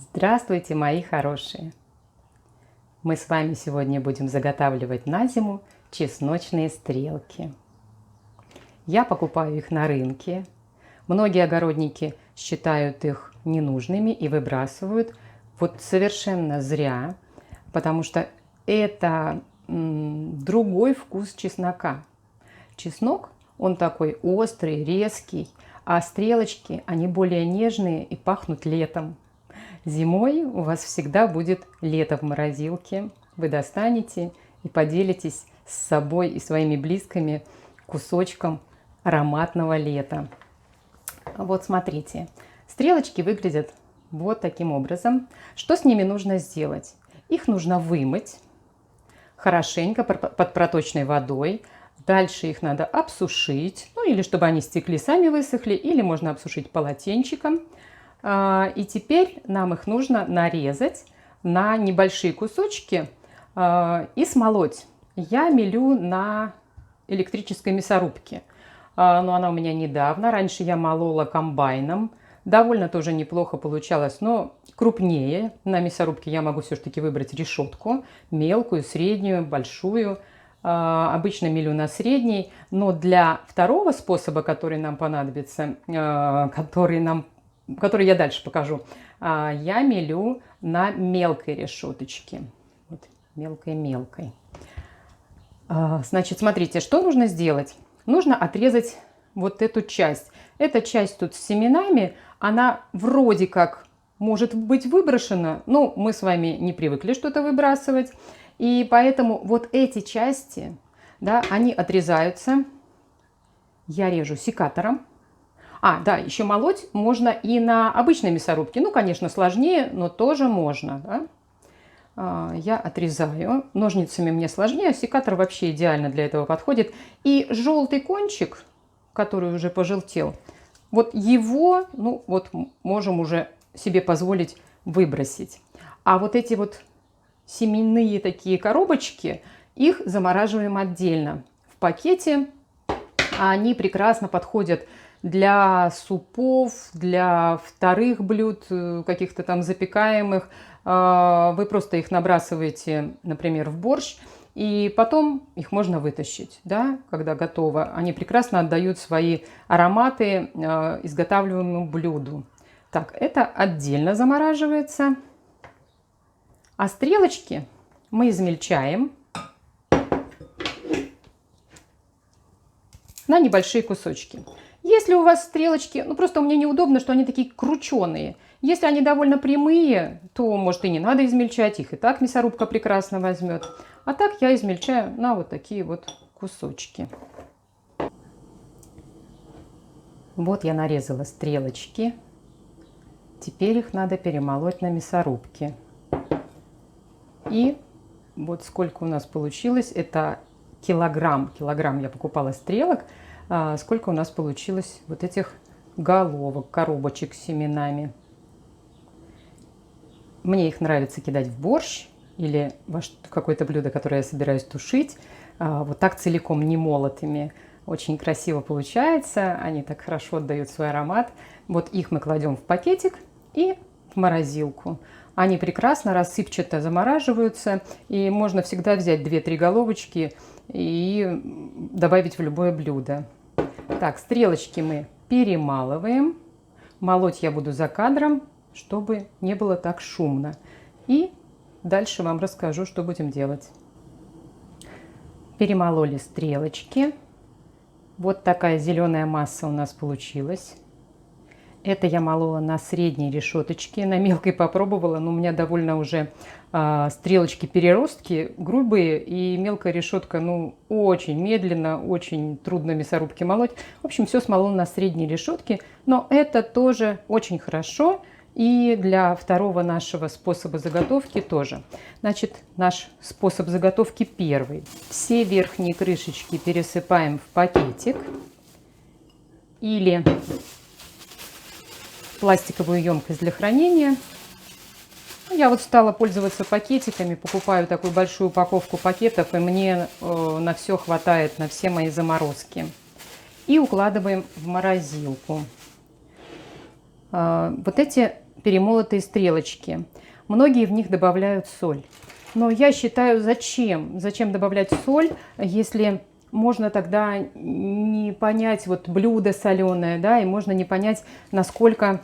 Здравствуйте, мои хорошие! Мы с вами сегодня будем заготавливать на зиму чесночные стрелки. Я покупаю их на рынке. Многие огородники считают их ненужными и выбрасывают. Вот совершенно зря, потому что это другой вкус чеснока. Чеснок, он такой острый, резкий, а стрелочки, они более нежные и пахнут летом. Зимой у вас всегда будет лето в морозилке. Вы достанете и поделитесь с собой и своими близкими кусочком ароматного лета. Вот смотрите, стрелочки выглядят вот таким образом. Что с ними нужно сделать? Их нужно вымыть хорошенько под проточной водой. Дальше их надо обсушить, ну или чтобы они стекли, сами высохли, или можно обсушить полотенчиком. И теперь нам их нужно нарезать на небольшие кусочки и смолоть. Я мелю на электрической мясорубке. Но она у меня недавно. Раньше я молола комбайном. Довольно тоже неплохо получалось, но крупнее. На мясорубке я могу все-таки выбрать решетку. Мелкую, среднюю, большую. Обычно мелю на средней. Но для второго способа, который нам понадобится, который я дальше покажу, я мелю на мелкой решеточке. Вот, мелкой-мелкой. Значит, смотрите, что нужно сделать? Нужно отрезать вот эту часть. Эта часть тут с семенами, она вроде как может быть выброшена, но мы с вами не привыкли что-то выбрасывать. И поэтому вот эти части, да, они отрезаются. Я режу секатором. Да, еще молоть можно и на обычной мясорубке. Ну, конечно, сложнее, но тоже можно. Да? Я отрезаю. Ножницами мне сложнее, а секатор вообще идеально для этого подходит. И желтый кончик, который уже пожелтел, вот его, ну, вот можем уже себе позволить выбросить. А вот эти вот семенные такие коробочки, их замораживаем отдельно в пакете. Они прекрасно подходят для супов, для вторых блюд, каких-то там запекаемых. Вы просто их набрасываете, например, в борщ, и потом их можно вытащить, да, когда готово. Они прекрасно отдают свои ароматы изготавливаемому блюду. Так, это отдельно замораживается. А стрелочки мы измельчаем на небольшие кусочки. Если у вас стрелочки, ну просто мне неудобно, что они такие крученые. Если они довольно прямые, то, может, и не надо измельчать, их и так мясорубка прекрасно возьмет. А так я измельчаю на вот такие вот кусочки. Вот я нарезала стрелочки. Теперь их надо перемолоть на мясорубке. И вот сколько у нас получилось, это килограмм я покупала стрелок. Сколько у нас получилось вот этих головок, коробочек с семенами. Мне их нравится кидать в борщ или в какое-то блюдо, которое я собираюсь тушить. Вот так целиком, не молотыми. Очень красиво получается, они так хорошо отдают свой аромат. Вот их мы кладем в пакетик и в морозилку. Они прекрасно рассыпчато замораживаются, и можно всегда взять 2-3 головочки и добавить в любое блюдо. Так, стрелочки мы перемалываем. Молоть я буду за кадром, чтобы не было так шумно. И дальше вам расскажу, что будем делать. Перемололи стрелочки. Вот такая зеленая масса у нас получилась. Это я молола на средней решеточке, на мелкой попробовала, но у меня довольно уже стрелочки-переростки грубые, и мелкая решетка, ну, очень медленно, очень трудно мясорубке молоть. В общем, все смолола на средней решетке, но это тоже очень хорошо, и для второго нашего способа заготовки тоже. Значит, наш способ заготовки первый. Все верхние крышечки пересыпаем в пакетик или пластиковую емкость для хранения. Я вот стала пользоваться пакетиками, покупаю такую большую упаковку пакетов, и мне на все хватает, на все мои заморозки. И укладываем в морозилку. Вот эти перемолотые стрелочки. Многие в них добавляют соль. Но я считаю, зачем? Зачем добавлять соль, если можно тогда не понять вот блюдо соленое, да, и можно не понять, насколько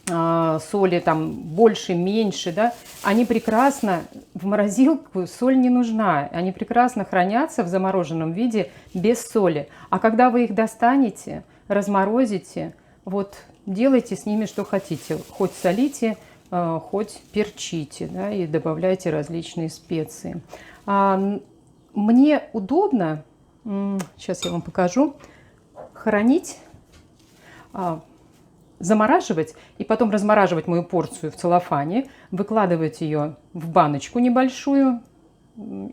соли там больше, меньше, да, они прекрасно, в морозилку соль не нужна, они прекрасно хранятся в замороженном виде без соли. А когда вы их достанете, разморозите, вот делайте с ними что хотите, хоть солите, хоть перчите, да, и добавляйте различные специи. Мне удобно, сейчас я вам покажу, хранить, замораживать и потом размораживать мою порцию в целлофане, выкладывать ее в баночку небольшую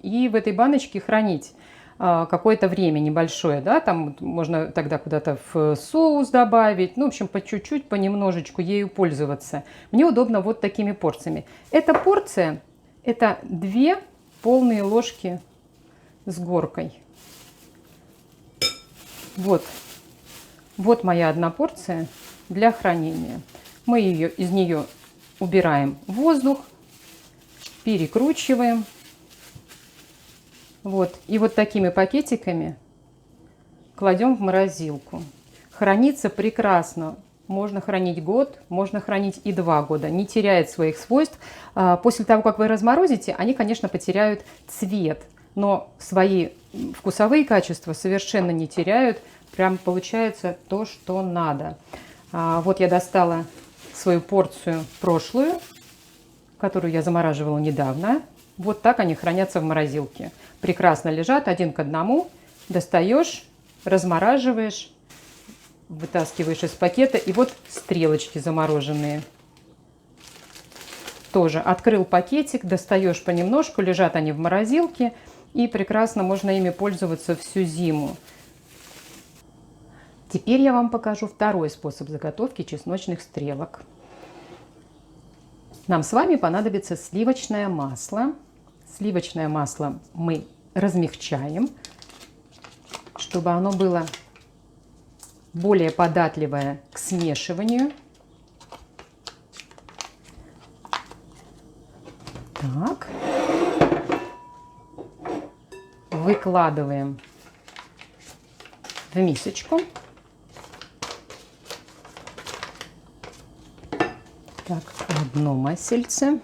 и в этой баночке хранить какое-то время небольшое, да, там можно тогда куда-то в соус добавить, ну, в общем, по чуть-чуть, понемножечку ею пользоваться. Мне удобно вот такими порциями. Эта порция, это 2 полные ложки с горкой. Вот моя одна порция для хранения. Мы из нее убираем воздух, перекручиваем. Вот. И вот такими пакетиками кладем в морозилку. Хранится прекрасно. Можно хранить год, можно хранить и 2 года. Не теряет своих свойств. После того, как вы разморозите, они, конечно, потеряют цвет. Но свои вкусовые качества совершенно не теряют. Прям получается то, что надо. Вот я достала свою порцию прошлую, которую я замораживала недавно. Вот так они хранятся в морозилке. Прекрасно лежат 1 к 1. Достаешь, размораживаешь, вытаскиваешь из пакета. И вот стрелочки замороженные. Тоже открыл пакетик, достаешь понемножку, лежат они в морозилке. И прекрасно можно ими пользоваться всю зиму. Теперь я вам покажу второй способ заготовки чесночных стрелок. Нам с вами понадобится сливочное масло. Сливочное масло мы размягчаем, чтобы оно было более податливое к смешиванию. Так. Выкладываем в мисочку. Так, одно масельце.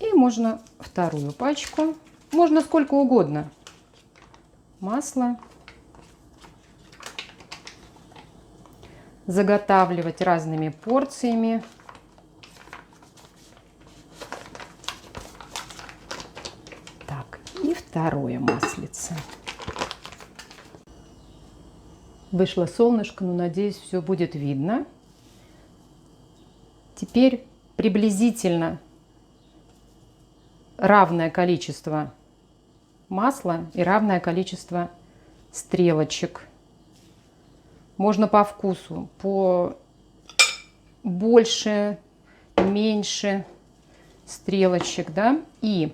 И можно вторую пачку. Можно сколько угодно масла. Заготавливать разными порциями. Так, и второе маслице. Вышло солнышко, но, надеюсь, все будет видно. Теперь приблизительно равное количество масла и равное количество стрелочек. Можно по вкусу, по больше, меньше стрелочек, да. И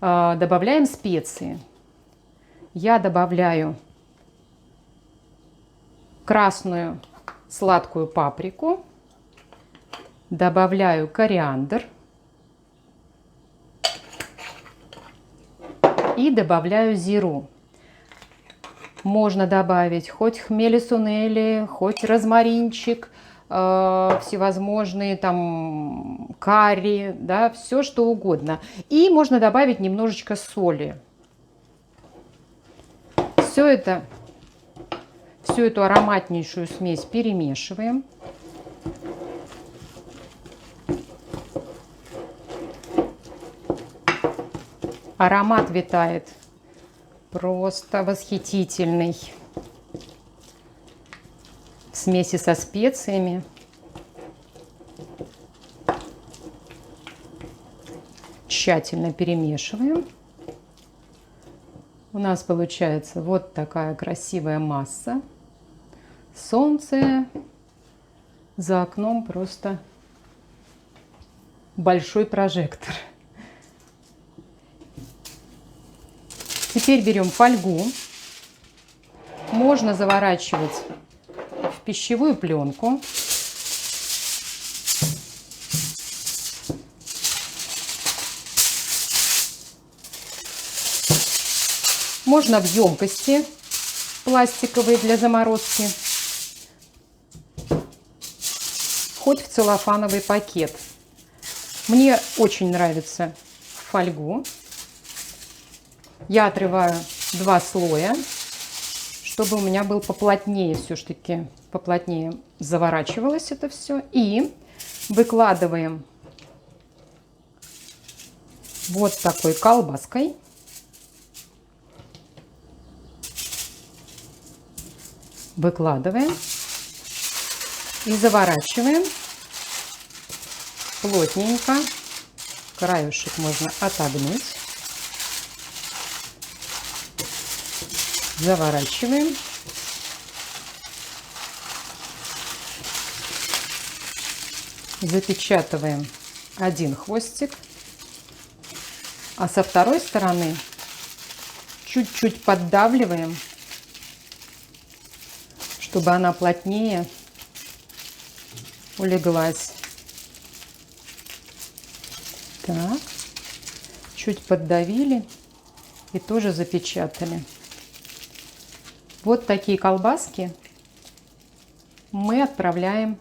добавляем специи. Я добавляю красную сладкую паприку, добавляю кориандр и добавляю зиру. Можно добавить хоть хмели-сунели, хоть розмаринчик, всевозможные там карри, да, все что угодно. И можно добавить немножечко соли. Всю эту ароматнейшую смесь перемешиваем. Аромат витает просто восхитительный. В смеси со специями. Тщательно перемешиваем. У нас получается вот такая красивая масса. Солнце за окном просто большой прожектор. Теперь берем фольгу. Можно заворачивать в пищевую пленку. Можно в емкости пластиковой для заморозки, хоть в целлофановый пакет. Мне очень нравится в фольгу. Я отрываю 2 слоя, чтобы у меня был поплотнее, все-таки поплотнее заворачивалось это все. И выкладываем вот такой колбаской. Выкладываем и заворачиваем плотненько. Краешек можно отогнуть. Заворачиваем. Запечатываем один хвостик. А со второй стороны чуть-чуть поддавливаем, чтобы она плотнее улеглась. Так, чуть поддавили и тоже запечатали. Вот такие колбаски мы отправляем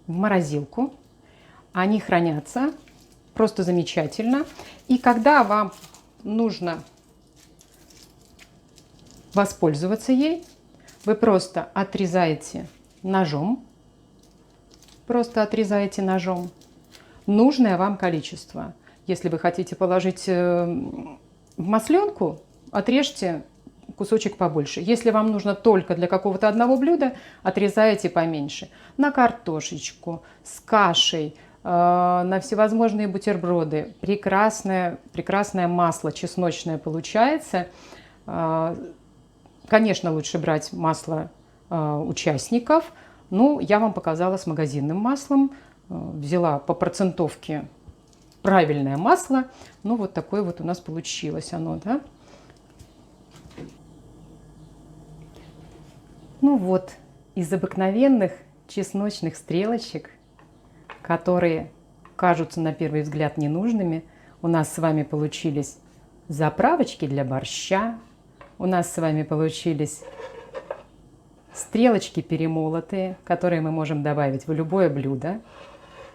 в морозилку. Они хранятся просто замечательно. И когда вам нужно воспользоваться ей, вы просто отрезаете ножом. Просто отрезаете ножом нужное вам количество. Если вы хотите положить в масленку, отрежьте кусочек побольше. Если вам нужно только для какого-то одного блюда, отрезаете поменьше. На картошечку, с кашей, на всевозможные бутерброды. Прекрасное масло чесночное получается. Конечно, лучше брать масло участников. Ну, я вам показала с магазинным маслом. Взяла по процентовке правильное масло. Ну, вот такое вот у нас получилось оно, да? Ну вот, из обыкновенных чесночных стрелочек, которые кажутся на первый взгляд ненужными, у нас с вами получились заправочки для борща, у нас с вами получились стрелочки перемолотые, которые мы можем добавить в любое блюдо.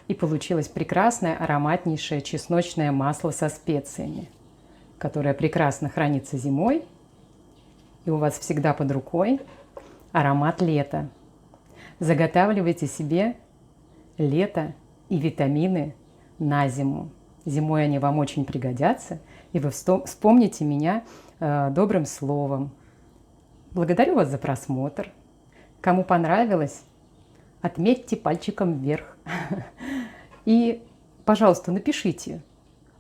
И получилось прекрасное, ароматнейшее чесночное масло со специями, которое прекрасно хранится зимой. И у вас всегда под рукой аромат лета. Заготавливайте себе лето и витамины на зиму. Зимой они вам очень пригодятся, и вы вспомните меня добрым словом. Благодарю вас за просмотр. Кому понравилось, отметьте пальчиком вверх. И, пожалуйста, напишите,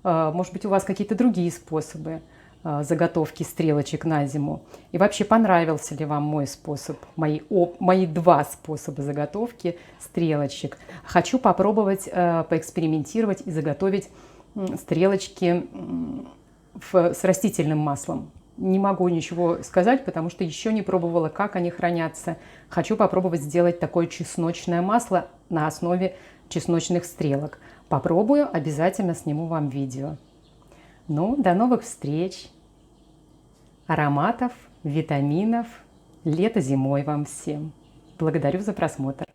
может быть, у вас какие-то другие способы заготовки стрелочек на зиму. И вообще, понравился ли вам мой способ, мои 2 способа заготовки стрелочек. Хочу попробовать поэкспериментировать и заготовить стрелочки с растительным маслом. Не могу ничего сказать, потому что еще не пробовала, как они хранятся. Хочу попробовать сделать такое чесночное масло на основе чесночных стрелок. Попробую, обязательно сниму вам видео. Ну, до новых встреч! Ароматов, витаминов, лета зимой вам всем! Благодарю за просмотр!